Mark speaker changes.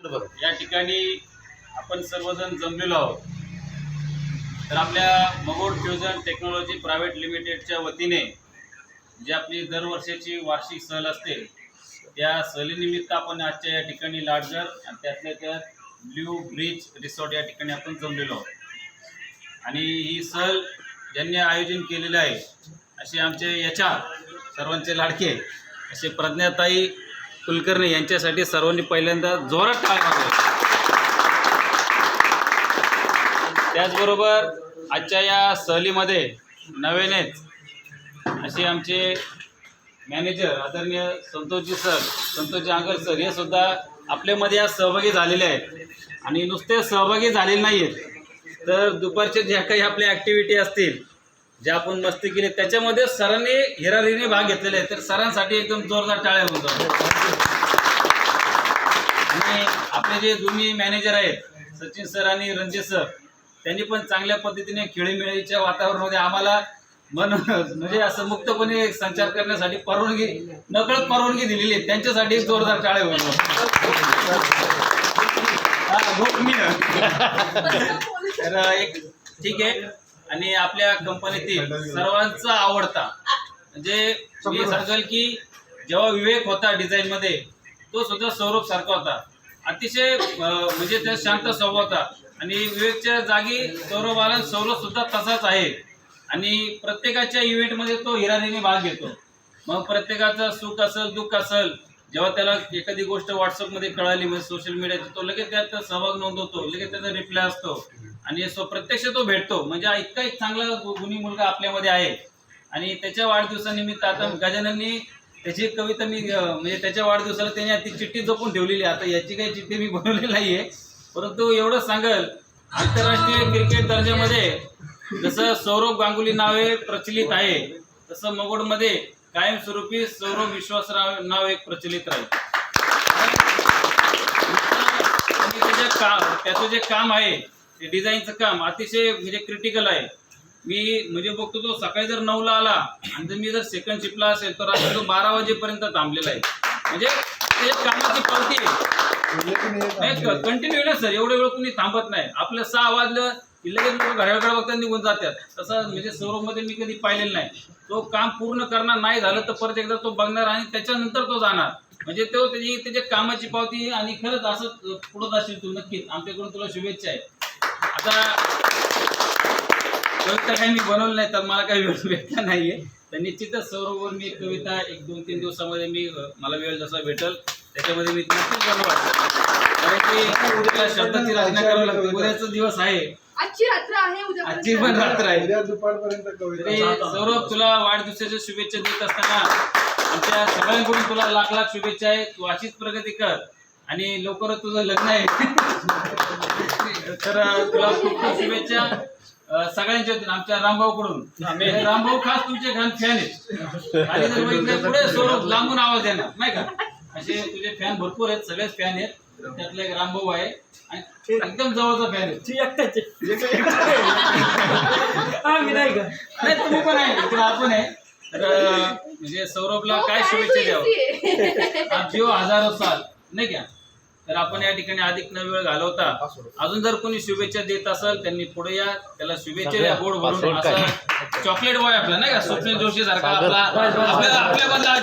Speaker 1: या ठिकाणी आपण सर्वजण जमलेलो आहोत। तर आपल्या मगोड फ्युजन टेक्नॉलॉजी प्रायव्हेट लिमिटेडच्या वतीने जी आपली दरवर्षीची वार्षिक सहल असते त्या सहलीनिमित्त आपण आजच्या या ठिकाणी लाडघर आणि त्यातल्या त्यात ब्ल्यू ब्रिज रिसॉर्ट या ठिकाणी आपण जमलेलो आहोत। आणि ही सहल ज्यांनी आयोजन केलेलं आहे असे आमचे याच्या सर्वांचे लाडके असे प्रज्ञाताई कुलकर्णी यांच्यासाठी सर्वांनी पहिल्यांदा जोरात टाळ्या वाजवा। त्याचबरोबर आजच्या या सहलीमध्ये नव्यानेच असे आमचे मॅनेजर आदरणीय संतोषजी आंगर सर हे सुद्धा आपल्यामध्ये आज सहभागी झालेले आहेत। आणि नुसते सहभागी झालेले नाही आहेत तर दुपारचे ज्या काही आपल्या ॲक्टिव्हिटी असतील ज्या आपण मस्ती केली त्याच्यामध्ये सरांनी हिरारीने भाग घेतलेला आहे। तर सरांसाठी एकदम जोरदार टाळ्या होऊन जाऊ। आणि आपले जे दोन्ही मॅनेजर आहेत सचिन सर आणि रणजित सर त्यांनी पण चांगल्या पद्धतीने खेळीमेळीच्या वातावरणामध्ये आम्हाला म्हणजे असं मुक्तपणे संचार करण्यासाठी परवानगी नकळत परवानगी दिलेली आहे। त्यांच्यासाठी जोरदार टाळ्या होऊन तर एक ठीक आहे। आणि आपल्या कंपनीतील सर्वांचा आवडता म्हणजे मी सांगेल की जेव्हा विवेक होता डिझाईनमध्ये तो सुद्धा सौरभ सारखा होता। अतिशय म्हणजे त्या शांत स्वभाव होता आणि विवेकच्या जागी सौरभ आला। सौरभ सुद्धा तसाच आहे आणि प्रत्येकाच्या इव्हेंटमध्ये तो हिरारीने भाग घेतो। मग प्रत्येकाचं सुख असेल दुःख असेल जेव्हा त्याला एखादी गोष्ट व्हॉट्सअपमध्ये कळाली म्हणजे सोशल मीडियाची तो लगेच त्यात सहभाग नोंदवतो, लगेच त्याचा रिप्लाय असतो आणि प्रत्यक्ष तो भेटतो। म्हणजे इतका एक चांगला गुणी मुलगा आपल्यामध्ये आहे। आणि त्याच्या वाढदिवसानिमित्त आता गजानननी त्याची कविता मी म्हणजे त्याच्या वाढदिवसाला त्याने ती चिठ्ठी जपून ठेवलेली आहे। आता याची काही चिठ्ठी मी बनवलेली नाही आहे परंतु एवढं सांगेल आंतरराष्ट्रीय क्रिकेट दर्जामध्ये जसं सौरभ गांगुली नावे प्रचलित आहे तसं मगोडमध्ये कायमस्वरूपी सौरभ विश्वासराव नाव एक प्रचलित राहील। त्याचं जे काम आहे ते डिझाईनचं काम अतिशय म्हणजे क्रिटिकल आहे। मी म्हणजे बघतो तो सकाळी जर 9ला आला आणि जर मी जर सेकंड शिफ्टला असेल तर रात्री तो 12 वाजेपर्यंत थांबलेला आहे। म्हणजे त्याच्या कामाची पावती आहे कंटिन्यू ना सर, एवढे वेळ कुणी थांबत नाही। आपलं 6 वाजलं की लगेच लोक घड्याळकडे बघतात निघून जातात। तसं म्हणजे सौरभमध्ये मी कधी पाहिलेलं नाही। तो काम पूर्ण करणार नाही झालं तर परत एकदा तो बघणार आणि त्याच्यानंतर तो जाणार। म्हणजे तो त्याच्या कामाची पावती आणि खरंच असं पुढे जाशील तू नक्कीच। आमच्याकडून तुला शुभेच्छा आहे। आता कविता काही मी बनवलं नाही तर मला काही वेळ भेटला नाहीये तर निश्चितच सौरभवर मी कविता 1-2-3 दिवसामध्ये मी मला वेळ जसा भेटेल त्याच्यामध्ये मी नक्कीच बनवणार। कारण की उद्या शब्दाची रचना करावी लागते। उद्याचा दिवस आहे,
Speaker 2: आजची रात्र आहे,
Speaker 1: आजची पण रात्र आहे,
Speaker 3: उद्या दुपारपर्यंत कविता।
Speaker 1: सौरभ तुला वाढदिवसाच्या शुभेच्छा देत असताना आमच्या सगळ्यांकडून तुला लाख लाख शुभेच्छा आहे। तू अशीच प्रगती कर आणि लवकरच तुझं लग्न आहे तर तुला खूप खूप शुभेच्छा सगळ्यांच्या वतीने आमच्या रामभाऊकडून। रामभाऊ खास तुमचे घाण फॅन आहेत आणि जर बघितलं पुढे सौरभ लांबून आवाज देणार नाही का। असे तुझे फॅन भरपूर आहेत, सगळेच फॅन आहेत। त्यातला एक रामभाऊ आहे आणि एकदम जवळचा फॅन आहे। नाही तुम्ही पण आहे, तुला आपण आहे। तर म्हणजे सौरभला काय शुभेच्छा द्यावं। आप जिओ हजारो साल नाही का। तर आपण या ठिकाणी अधिक न वेळ घालवता अजून जर कोणी शुभेच्छा देत असेल त्यांनी पुढे या, त्याला शुभेच्छा द्या गोड भरून। असं चॉकलेट बॉय आपला नाही का स्वप्नील जोशी सारखा आपला आपल्या बदला